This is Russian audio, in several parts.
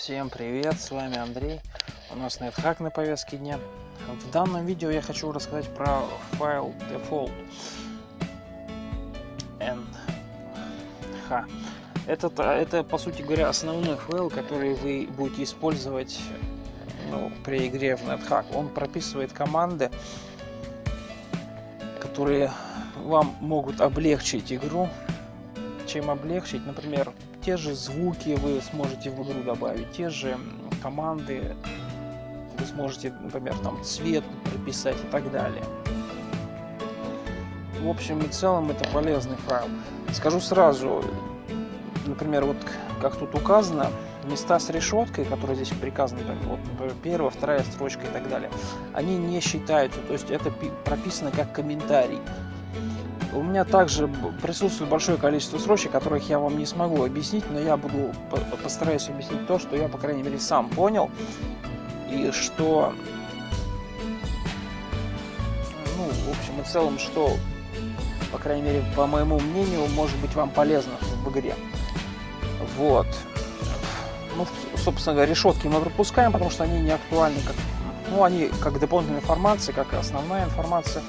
Всем привет, с вами Андрей. У нас NetHack на повестке дня. В данном видео я хочу рассказать про файл default nh. Это по сути говоря основной файл, который вы будете использовать при игре в NetHack. Он прописывает команды, которые вам могут облегчить игру. Чем облегчить? Например, те же звуки вы сможете в игру добавить, те же команды вы сможете, например, там цвет прописать и так далее. В общем и целом это полезный файл. Скажу сразу, например, вот как тут указано, места с решеткой, которые здесь приказаны, вот, например, первая, вторая строчка и так далее, они не считаются, то есть это прописано как комментарий. У меня также присутствует большое количество строчек, которых я вам не смогу объяснить, но я постараюсь объяснить то, что я, по крайней мере, сам понял, и что, в общем и целом, что, по крайней мере, по моему мнению, может быть вам полезно в игре. Вот. Собственно говоря, решетки мы пропускаем, потому что они не актуальны, они как дополнительная информация, как основная информация.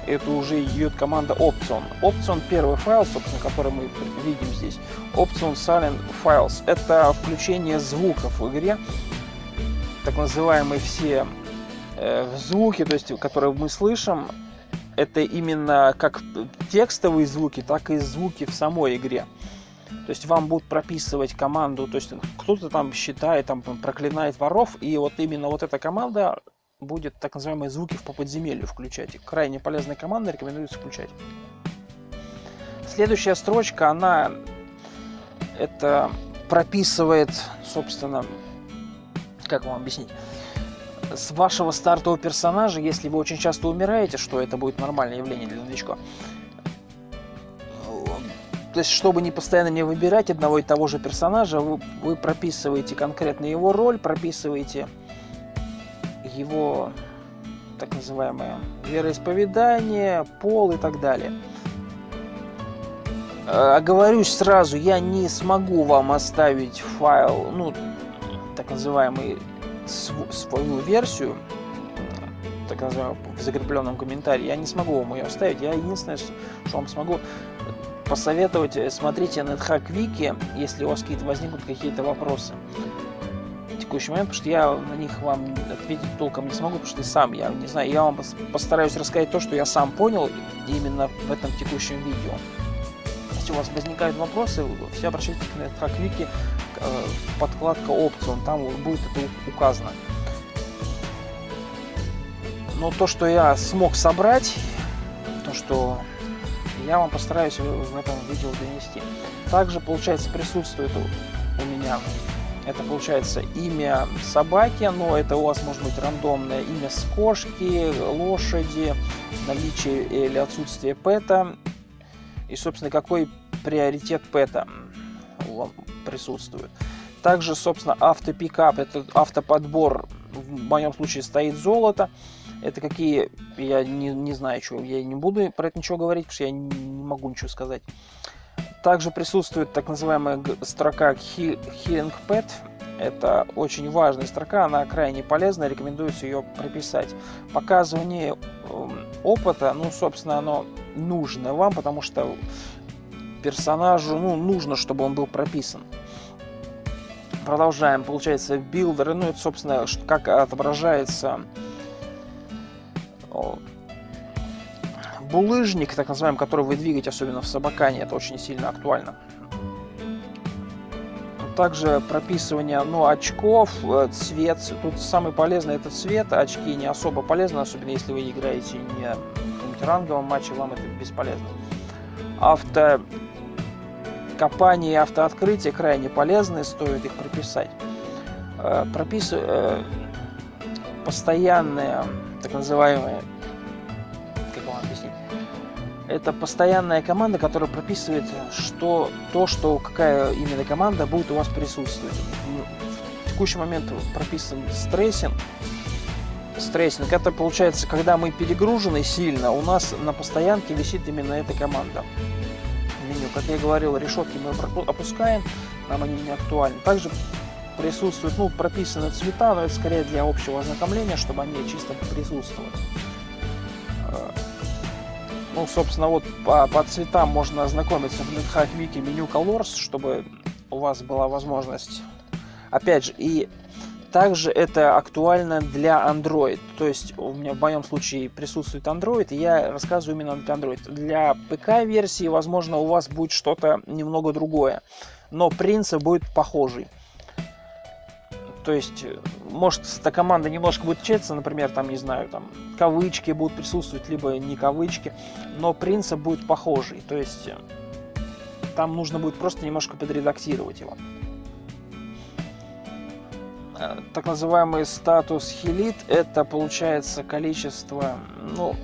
Это уже идет команда option. Option первый файл, собственно, который мы видим здесь. Option silent files. Это включение звуков в игре. Так называемые все звуки, то есть, которые мы слышим, это именно как текстовые звуки, так и звуки в самой игре. То есть вам будут прописывать команду, то есть кто-то там считает, там проклинает воров, и вот именно вот эта команда будет так называемые звуки по подземелью включать. Крайне полезная команда, рекомендуется включать. Следующая строчка, она это прописывает, собственно, как вам объяснить, с вашего стартового персонажа, если вы очень часто умираете, что это будет нормальное явление для новичка. То есть, чтобы постоянно не выбирать одного и того же персонажа, вы прописываете конкретно его роль, прописываете его так называемое вероисповедание, пол и так далее. Оговорюсь сразу, я не смогу вам оставить файл, так называемый, свою версию, так называемую, в закрепленном комментарии. Я не смогу вам ее оставить. Я единственное, что вам смогу посоветовать, смотрите NetHack Wiki, если у вас возникнут какие-то вопросы в текущий момент, потому что я на них вам ответить толком не смогу, потому что я не знаю, я вам постараюсь рассказать то, что я сам понял именно в этом текущем видео. Если у вас возникают вопросы, все обращайтесь к NetHack Wiki, подкладка Option, там будет это указано. Но то, что я смог собрать, то, что я вам постараюсь в этом видео донести. Также, получается, присутствует у меня, это получается имя собаки, но это у вас может быть рандомное имя с кошки, лошади, наличие или отсутствие пэта, и, собственно, какой приоритет пэта присутствует. Также, собственно, автопикап, это автоподбор, в моем случае стоит золото. Это какие, я не знаю, что, я не буду про это ничего говорить, потому что я не могу ничего сказать. Также присутствует так называемая строка Healing Pet. Это очень важная строка, она крайне полезна, рекомендуется ее прописать. Показывание опыта, собственно, оно нужно вам, потому что персонажу нужно, чтобы он был прописан. Продолжаем, получается, билдеры, это, собственно, как отображается булыжник, так называемый, который вы двигаете, особенно в Собакане, это очень сильно актуально. Также прописывание очков, цвет. Тут самый полезный это цвет, очки не особо полезны, особенно если вы играете не в каком-нибудь ранговом матче, вам это бесполезно. Автокопание и автооткрытие крайне полезны, стоит их прописать. Постоянные, так называемые, как вам объяснить, это постоянная команда, которая прописывает, какая именно команда будет у вас присутствовать. В текущий момент прописан стрессинг. Стрессинг это получается, когда мы перегружены сильно, у нас на постоянке висит именно эта команда. Меню, как я говорил, решетки мы опускаем, нам они не актуальны. Также присутствуют, ну, прописаны цвета, но это скорее для общего ознакомления, чтобы они чисто присутствовали. Ну, собственно, вот по цветам можно ознакомиться в NetHack меню Colors, чтобы у вас была возможность. Опять же, и также это актуально для Android. То есть у меня в моем случае присутствует Android, и я рассказываю именно для Android. Для ПК-версии, возможно, у вас будет что-то немного другое, но принцип будет похожий. То есть, может, эта команда немножко будет отличаться, например, там, не знаю, там, кавычки будут присутствовать, либо не кавычки, но принцип будет похожий. То есть, там нужно будет просто немножко подредактировать его. Так называемый статус Highlight, это получается количество, ну,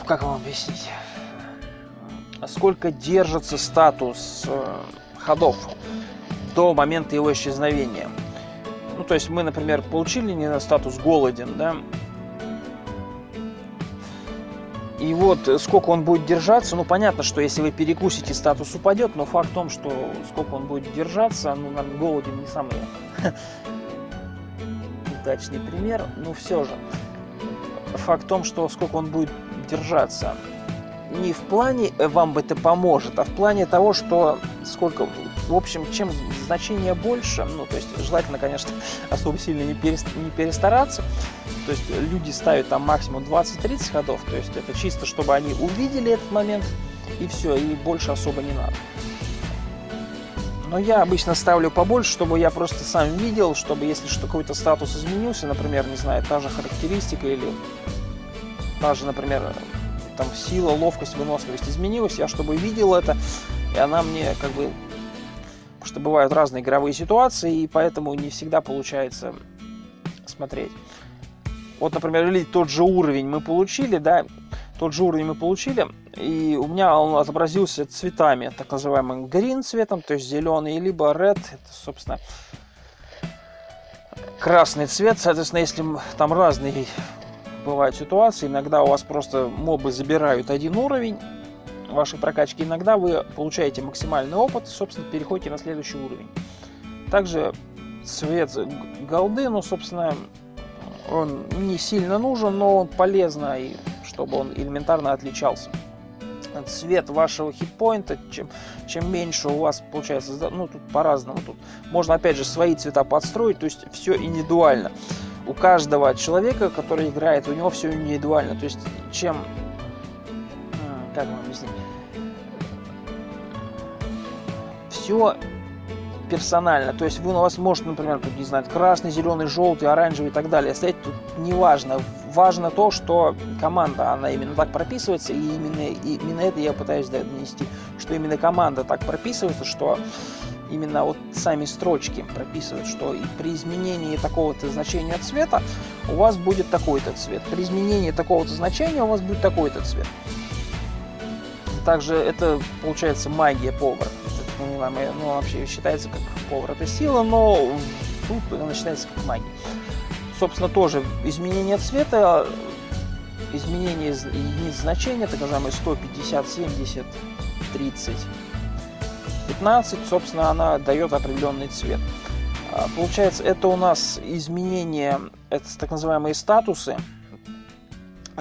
как вам объяснить, сколько держится статус ходов до момента его исчезновения. Ну, то есть мы, например, получили не статус голоден, да, и вот сколько он будет держаться, ну, понятно, что если вы перекусите, статус упадет, но факт в том, что сколько он будет держаться, ну, наверное, голоден не самый удачный пример, но все же. Факт в том, что сколько он будет держаться, не в плане вам это поможет, а в плане того, что сколько, в общем, чем значение больше, ну, то есть желательно, конечно, особо сильно не перестараться, то есть люди ставят там максимум 20-30 ходов, то есть это чисто, чтобы они увидели этот момент, и все, и больше особо не надо. Но я обычно ставлю побольше, чтобы я просто сам видел, чтобы если что, какой-то статус изменился, например, не знаю, та же характеристика или та же, например, там сила, ловкость, выносливость изменилась, я чтобы видел это, и она мне как бы, потому что бывают разные игровые ситуации, и поэтому не всегда получается смотреть. Вот, например, или тот же уровень мы получили, да, и у меня он отобразился цветами, так называемым green цветом, то есть зеленый, либо red, это, собственно, красный цвет. Соответственно, если там разные бывают ситуации, иногда у вас просто мобы забирают один уровень вашей прокачки, иногда вы получаете максимальный опыт, собственно, переходите на следующий уровень. Также цвет голды, ну, собственно, он не сильно нужен, но он полезно, и чтобы он элементарно отличался. Цвет вашего хитпоинта, чем меньше у вас получается, ну, тут по-разному, тут можно опять же свои цвета подстроить, то есть все индивидуально. У каждого человека, который играет, у него все индивидуально, то есть чем, как вам объяснить, все персонально, то есть вы, у вас может, например, тут, не знаю, красный, зеленый, желтый, оранжевый и так далее, стоять тут не важно, важно то, что команда, она именно так прописывается, и именно это я пытаюсь донести, что именно команда так прописывается, что именно вот сами строчки прописывают, что и при изменении такого-то значения цвета у вас будет такой-то цвет, при изменении такого-то значения у вас будет такой-то цвет. Также это получается магия повара. Ну, вообще считается как повар это сила, но тут она считается как магия. Собственно, тоже изменение цвета, изменение единиц значения, так называемые 150, 70, 30, 15, собственно, она дает определенный цвет. Получается, это у нас изменения, это так называемые статусы,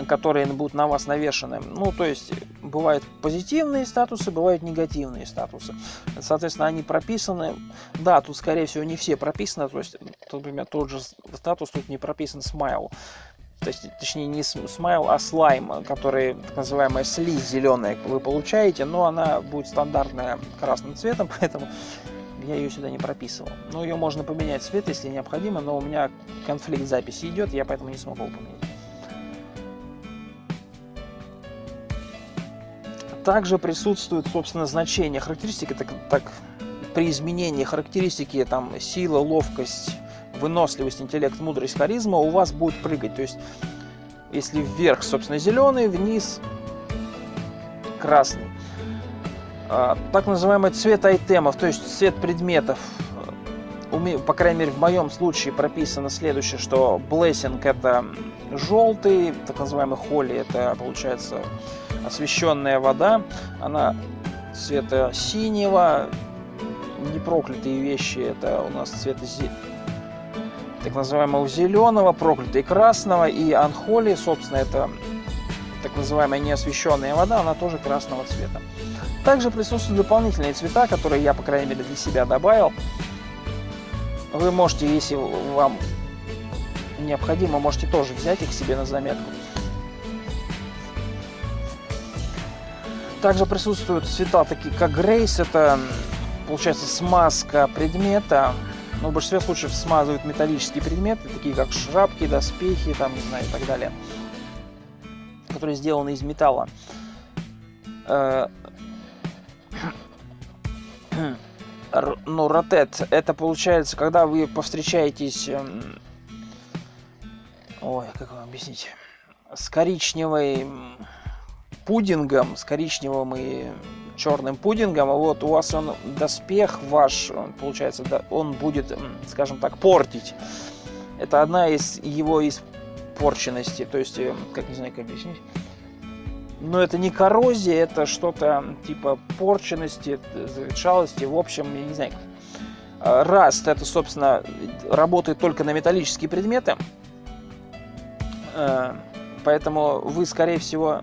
которые будут на вас навешаны. Ну, то есть, бывают позитивные статусы, бывают негативные статусы. Соответственно, они прописаны. Да, тут, скорее всего, не все прописаны. То есть, например, тот же статус тут не прописан смайл. То есть, точнее, не смайл, а слайм, который, так называемая слизь зеленая, вы получаете, но она будет стандартная красным цветом, поэтому я ее сюда не прописывал. Но ее можно поменять цвет, если необходимо, но у меня конфликт записи идет, я поэтому не смогу поменять. Также присутствует, собственно, значение характеристики, так при изменении характеристики там сила, ловкость, выносливость, интеллект, мудрость, харизма у вас будет прыгать. То есть, если вверх, собственно, зеленый, вниз красный. Так называемый цвет айтемов, то есть цвет предметов. По крайней мере, в моем случае прописано следующее, что Blessing это желтый, так называемый Holy это, получается, освещенная вода, она цвета синего, непроклятые вещи, это у нас цвета так называемого зеленого, проклятый красного, и анхоли, собственно, это так называемая неосвещенная вода, она тоже красного цвета. Также присутствуют дополнительные цвета, которые я, по крайней мере, для себя добавил. Вы можете, если вам необходимо, можете тоже взять их себе на заметку. Также присутствуют цвета такие как грейс, это получается смазка предмета. Но в большинстве случаев смазывают металлические предметы, такие как шапки, доспехи, там, не знаю, и так далее, которые сделаны из металла. Ну, ротет, это получается, когда вы повстречаетесь, ой, как вам объяснить, с коричневым пудингом, с коричневым и черным пудингом, а вот у вас он доспех ваш, получается, он будет, скажем так, портить. Это одна из его испорченностей, то есть, как не знаю, как объяснить. Но это не коррозия, это что-то типа порченности, заветшалости, в общем, я не знаю. Раст, это, собственно, работает только на металлические предметы, поэтому вы, скорее всего,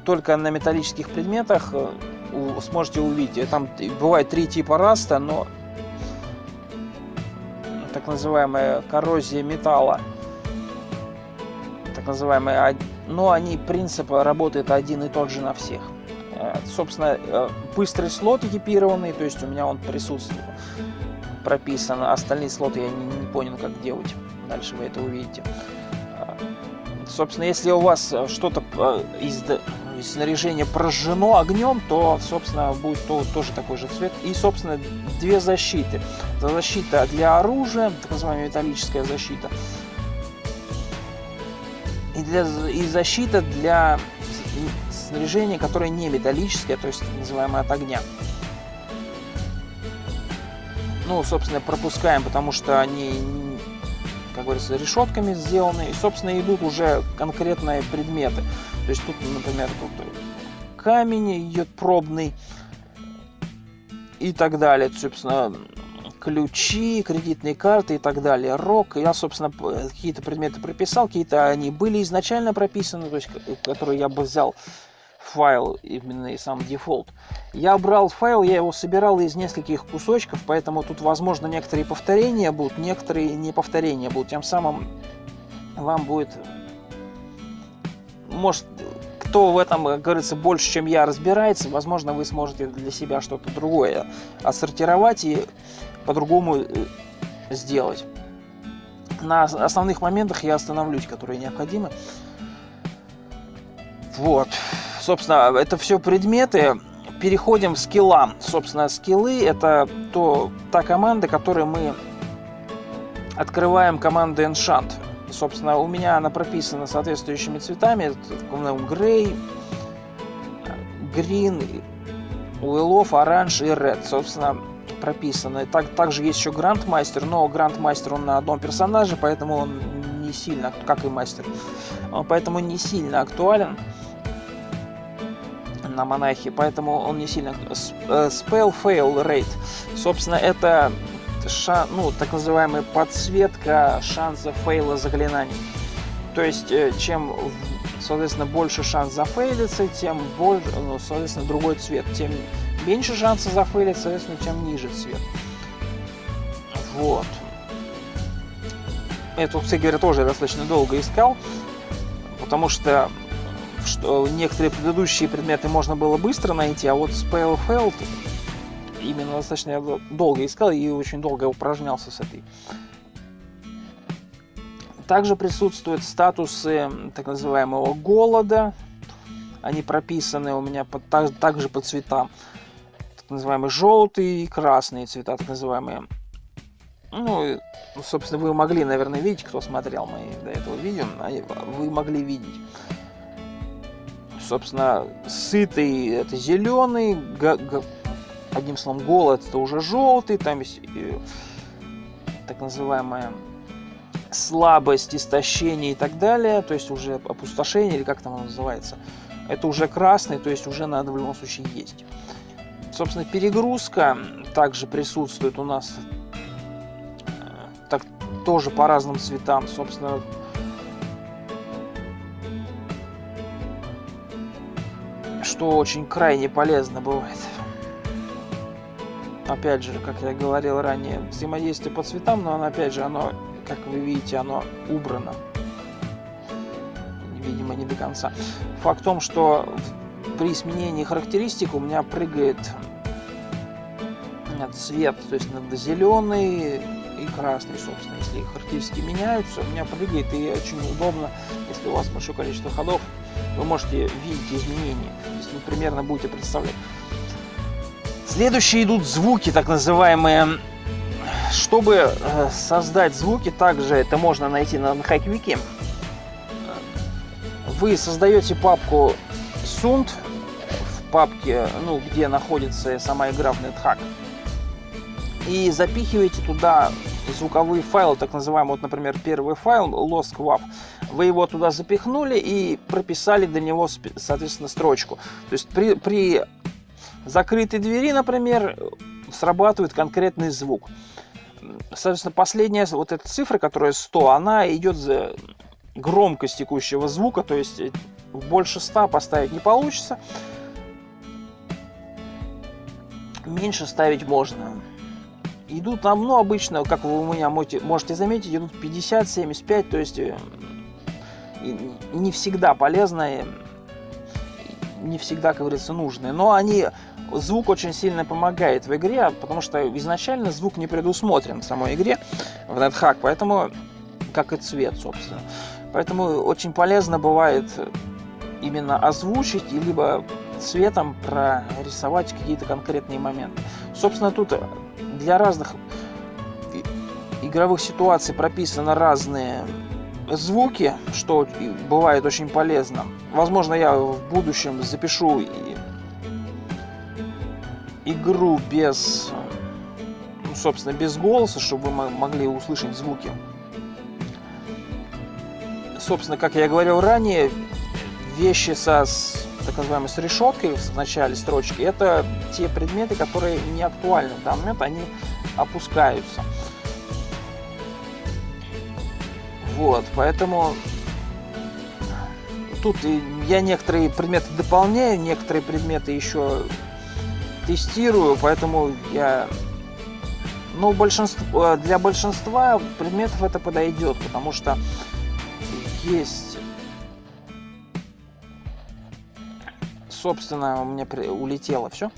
только на металлических предметах сможете увидеть. Там бывает 3 типа раста, но так называемая коррозия металла, так называемая, но они, принцип работает один и тот же на всех. Собственно, быстрый слот экипированный, то есть у меня он присутствует, прописан. Остальные слоты я не понял, как делать. Дальше вы это увидите. Собственно, если у вас что-то из снаряжения прожжено огнем, то, собственно, будет тоже такой же цвет. И, собственно, 2 защиты. Это защита для оружия, так называемая металлическая защита. И защита для снаряжения, которое не металлическое, то есть так называемое от огня. Ну, собственно, пропускаем, потому что они, как говорится, решетками сделаны. И, собственно, идут уже конкретные предметы. То есть тут, например, тут камень идет пробный и так далее. Собственно, ключи, кредитные карты и так далее. Рок. Я, собственно, какие-то предметы прописал, какие-то они были изначально прописаны, то есть, которые я бы взял файл, именно и сам дефолт. Я брал файл, я его собирал из нескольких кусочков, поэтому тут, возможно, некоторые повторения будут, некоторые не повторения будут. Тем самым вам будет, может, кто в этом, как говорится, больше, чем я, разбирается, возможно, вы сможете для себя что-то другое отсортировать и по-другому сделать. На основных моментах я остановлюсь, которые необходимы. Вот. Собственно, это все предметы. Переходим к скиллам. Собственно, скиллы — это та команда, которой мы открываем команду Enchant. Собственно, у меня она прописана соответствующими цветами. Грей, Green, Уиллов, Оранж и Red. Собственно, прописаны. Также есть еще Грандмастер, но Грандмастер он на одном персонаже, поэтому он не сильно, как и Мастер, поэтому не сильно актуален на монахе, поэтому он не сильно. Spell Fail Rate, собственно, это так называемая подсветка шанса фейла заклинаний. То есть, чем, соответственно, больше шанс зафейлиться, тем больше, соответственно, другой цвет. Тем меньше шанса зафейлиться, соответственно, тем ниже цвет. Вот. Это, кстати говоря, тоже достаточно долго искал, потому что некоторые предыдущие предметы можно было быстро найти, а вот Spell Failed именно достаточно я долго искал и очень долго упражнялся с этой. Также присутствуют статусы так называемого голода. Они прописаны у меня также по цветам. Так называемые желтые и красные цвета, так называемые. Ну, собственно, вы могли, наверное, видеть, кто смотрел мои до этого видео, вы могли видеть. Собственно, сытый — это зеленый, одним словом, голод — это уже желтый, там есть так называемая слабость, истощение и так далее, то есть уже опустошение, или как там оно называется, это уже красный, то есть уже надо в любом случае есть. Собственно, перегрузка также присутствует у нас, так тоже по разным цветам. Собственно, что очень крайне полезно бывает. Опять же, как я говорил ранее, взаимодействие по цветам, но опять же, оно, как вы видите, оно убрано. Видимо, не до конца. Факт в том, что при сменении характеристик у меня прыгает цвет, то есть надо зеленый и красный, собственно. Если характеристики меняются, у меня прыгает, и очень удобно, если у вас большое количество ходов, вы можете видеть изменения, если вы примерно будете представлять. Следующие идут звуки, так называемые. Чтобы создать звуки, также это можно найти на NHackWiki. Вы создаете папку Sound, в папке, где находится сама игра в NetHack, и запихиваете туда звуковые файлы, так называемый, вот, например, первый файл LostQuap. Вы его туда запихнули и прописали до него, соответственно, строчку. То есть при закрытой двери, например, срабатывает конкретный звук. Соответственно, последняя вот эта цифра, которая 100, она идет за громкость текущего звука, то есть больше 100 поставить не получится. Меньше ставить можно. Идут там, обычно, как вы у меня можете заметить, идут 50, 75, то есть не всегда полезные, не всегда, как говорится, нужные. Но звук очень сильно помогает в игре, потому что изначально звук не предусмотрен в самой игре в NetHack, поэтому, как и цвет, собственно. Поэтому очень полезно бывает именно озвучить, либо цветом прорисовать какие-то конкретные моменты. Собственно, тут для разных игровых ситуаций прописаны разные звуки, что бывает очень полезно. Возможно, я в будущем запишу игру без, собственно, без голоса, чтобы вы могли услышать звуки. Собственно, как я говорил ранее, вещи так называемой с решеткой в начале строчки, это те предметы, которые не актуальны в данный момент, они опускаются. Вот, поэтому тут я некоторые предметы дополняю, некоторые предметы еще тестирую, поэтому для большинства предметов это подойдет, потому что есть, собственно, у меня улетело все.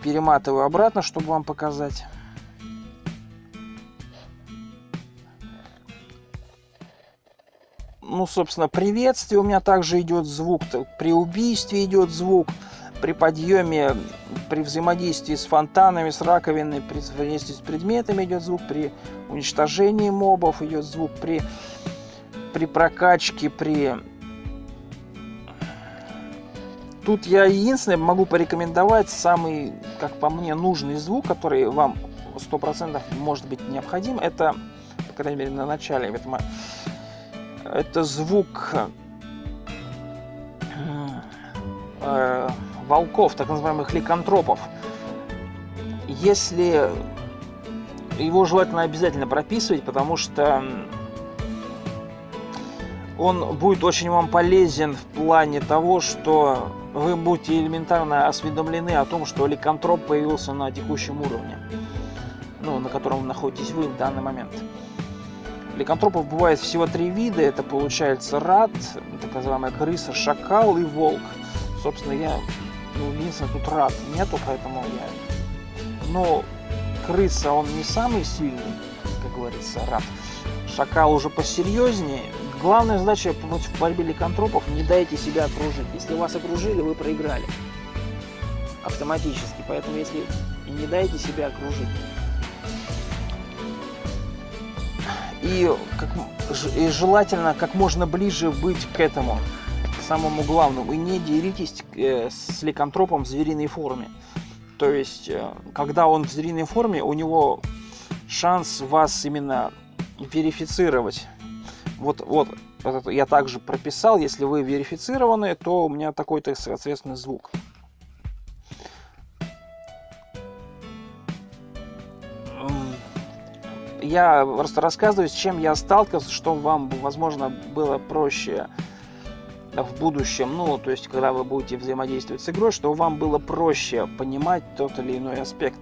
Перематываю обратно, чтобы вам показать. Собственно, приветствие у меня также идет звук, при убийстве идет звук, при подъеме, при взаимодействии с фонтанами, с раковиной, при взаимодействии с предметами идет звук, при уничтожении мобов идет звук, при прокачке, Тут я единственное могу порекомендовать самый, как по мне, нужный звук, который вам 100% может быть необходим. Это, по крайней мере, на начале. Это звук волков, так называемых ликантропов. Если его желательно обязательно прописывать, потому что он будет очень вам полезен в плане того, что вы будете элементарно осведомлены о том, что ликантроп появился на текущем уровне, на котором находитесь вы в данный момент. Ликантропов бывает всего 3 вида. Это получается рат, так называемая крыса, шакал и волк. Собственно, единственное, тут рат нету, поэтому Но крыса, он не самый сильный, как говорится, рат. Шакал уже посерьезнее. Главная задача в борьбе ликантропов — не дайте себя окружить. Если вас окружили, вы проиграли автоматически. Поэтому если не дайте себя окружить. И желательно как можно ближе быть к этому, к самому главному. И не деритесь с ликантропом в звериной форме. То есть, когда он в звериной форме, у него шанс вас именно верифицировать. Вот я также прописал, если вы верифицированы, то у меня такой-то, соответственно, звук. я просто рассказываю, с чем я сталкивался, что вам, возможно, было проще в будущем, ну, то есть, когда вы будете взаимодействовать с игрой, что вам было проще понимать тот или иной аспект.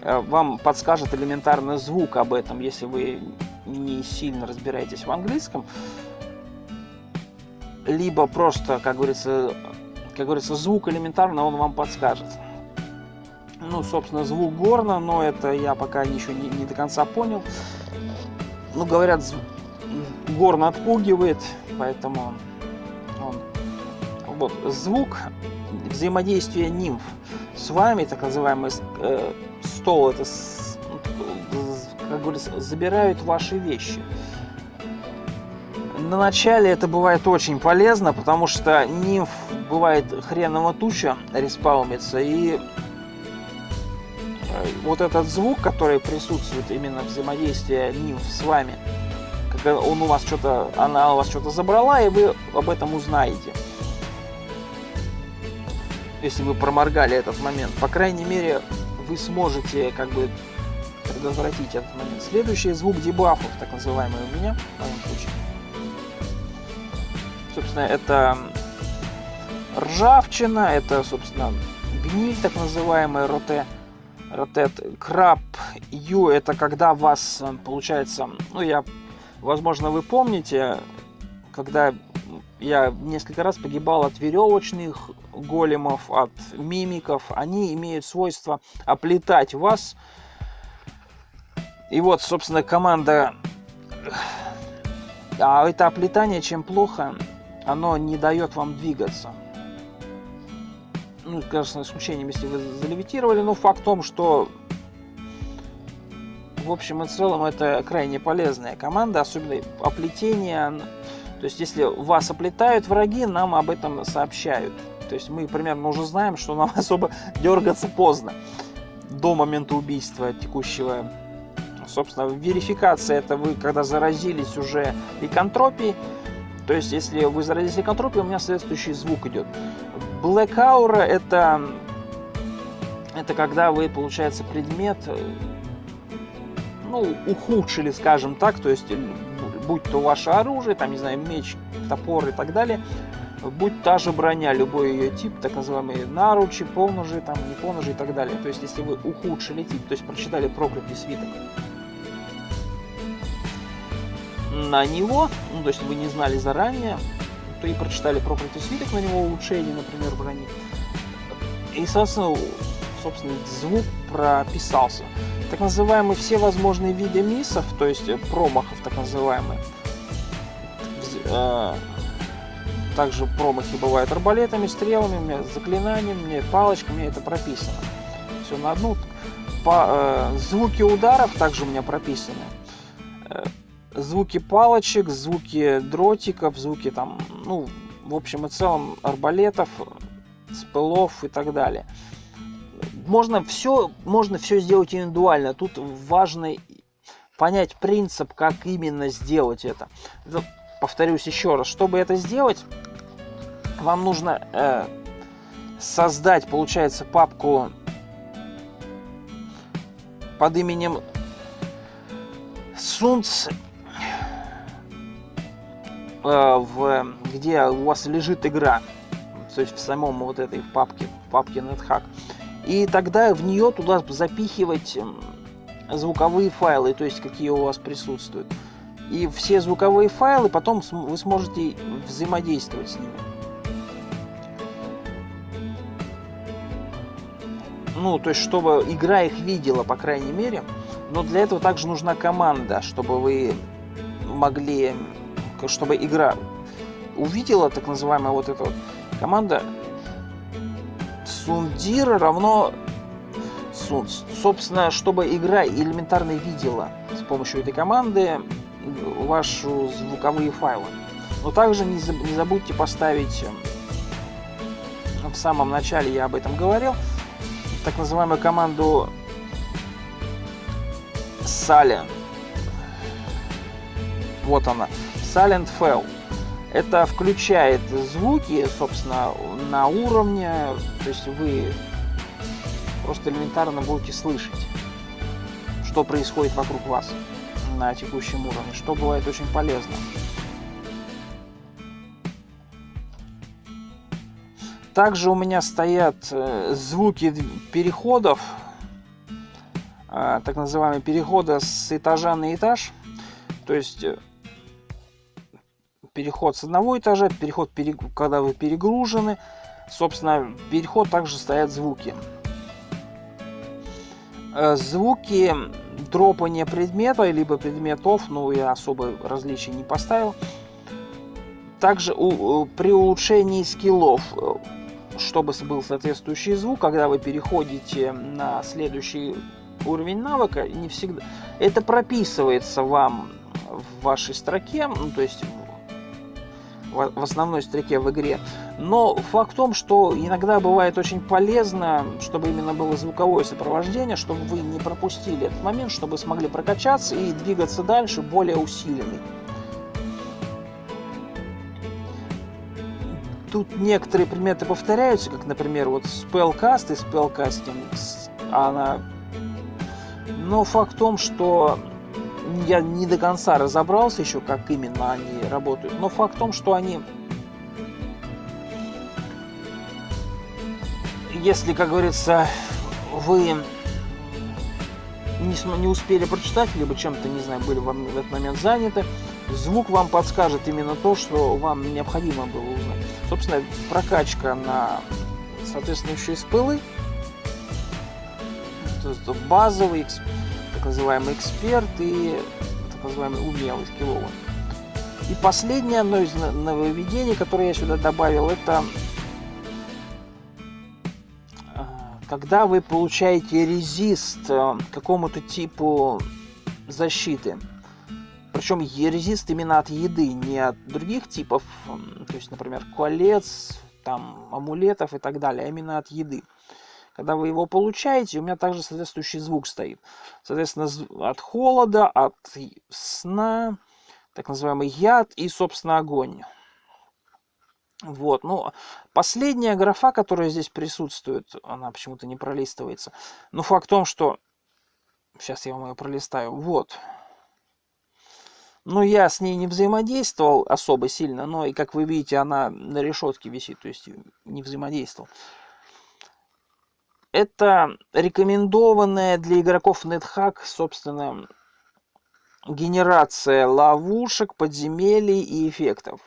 Вам подскажет элементарный звук об этом, если вы не сильно разбираетесь в английском. Либо просто, как говорится, звук элементарно, он вам подскажет. Ну, собственно, звук горна, но это я пока еще не до конца понял. Ну, говорят, горн отпугивает, поэтому вот звук взаимодействия нимф с вами, так называемый стол, это, как говорится, забирают ваши вещи. На начале это бывает очень полезно, потому что нимф бывает хреново туча респаунится, и вот этот звук, который присутствует именно в взаимодействии нимф с вами, когда она у вас что-то забрала, и вы об этом узнаете. Если вы проморгали этот момент, по крайней мере, вы сможете как бы предотвратить этот момент. Следующий звук дебафов, так называемый у меня, в моем случае. Собственно, это ржавчина, это, собственно, гниль, так называемая ротет. Краб Ю, это когда вас, получается, возможно, вы помните, когда я несколько раз погибал от веревочных големов, от мимиков. Они имеют свойство оплетать вас. И вот, собственно, команда... А это оплетание, чем плохо, оно не дает вам двигаться. Ну, конечно, исключением, если вы залевитировали. Но факт в том, что в общем и целом это крайне полезная команда, особенно оплетение. То есть, если вас оплетают враги, нам об этом сообщают. То есть, мы примерно уже знаем, что нам особо дергаться поздно. До момента убийства текущего. Собственно, верификация — это вы, когда заразились уже ликантропией. То есть, если вы заразились ликантропией, у меня следующий звук идет. Black Aura — это когда вы, получается, предмет, ухудшили, скажем так, то есть, будь то ваше оружие, там, не знаю, меч, топор и так далее, будь та же броня, любой ее тип, так называемые наручи, поножи, там, не поножи и так далее. То есть, если вы ухудшили тип, то есть, прочитали проклятый свиток на него, то есть, вы не знали заранее, то и прочитали проклятый свиток на него, улучшение, например, брони, и, собственно, звук прописался. Так называемые все возможные виды миссов, то есть промахов, так называемые. Также промахи бывают арбалетами, стрелами, заклинаниями, палочками, у меня это прописано. Все на одну. Звуки ударов также у меня прописаны. Звуки палочек, звуки дротиков, звуки там, в общем и целом арбалетов, спылов и так далее. Можно все сделать индивидуально. Тут важно понять принцип, как именно сделать это. Повторюсь еще раз, чтобы это сделать, вам нужно создать, получается, папку под именем Сунц, где у вас лежит игра, то есть в самом вот этой папке NetHack. И тогда в нее туда запихивать звуковые файлы, то есть какие у вас присутствуют. И все звуковые файлы потом вы сможете взаимодействовать с ними. То есть, чтобы игра их видела, по крайней мере. Но для этого также нужна команда, чтобы вы могли, чтобы игра увидела, так называемая вот эта вот команда Сундир равно Сунц. Собственно, чтобы игра элементарно видела с помощью этой команды ваши звуковые файлы. Но также не забудьте поставить, в самом начале я об этом говорил, так называемую команду Silent. Вот она, Silent Fail. Это включает звуки, собственно, на уровне, то есть вы просто элементарно будете слышать, что происходит вокруг вас на текущем уровне, что бывает очень полезно. Также у меня стоят звуки переходов, так называемые переходы с этажа на этаж. То есть переход с одного этажа, переход, когда вы перегружены. Собственно, переход также стоят звуки. Звуки дропания предмета, либо предметов, ну, я особо различий не поставил. Также при улучшении скиллов, чтобы был соответствующий звук, когда вы переходите на следующий уровень навыка, не всегда это прописывается вам в вашей строке, ну, то есть в основной строке в игре. Но факт в том, что иногда бывает очень полезно, чтобы именно было звуковое сопровождение, чтобы вы не пропустили этот момент, чтобы смогли прокачаться и двигаться дальше более усиленный. Тут некоторые предметы повторяются, как, например, вот spellcast и spellcasting, но факт в том, что я не до конца разобрался еще, как именно они работают, но факт в том, что они, если, как говорится, вы не успели прочитать, либо чем-то, не знаю, были вам в этот момент заняты, звук вам подскажет именно то, что вам необходимо было узнать. Собственно, прокачка на соответствующие спелы, то есть базовый, так называемый эксперт и так называемый умелый, скилловый. И последнее, одно из нововведений, которое я сюда добавил, это когда вы получаете резист какому-то типу защиты. Причем резист именно от еды, не от других типов, то есть, например, колец, там, амулетов и так далее, а именно от еды. Когда вы его получаете, у меня также соответствующий звук стоит. Соответственно, от холода, от сна, так называемый яд и, собственно, огонь. Вот, ну, последняя графа, которая здесь присутствует, она почему-то не пролистывается. Но факт в том, что... Сейчас я вам ее пролистаю. Вот. Ну, я с ней не взаимодействовал особо сильно, но и, как вы видите, она на решетке висит, то есть не взаимодействовал. Это рекомендованная для игроков NetHack, собственно, генерация ловушек, подземелий и эффектов.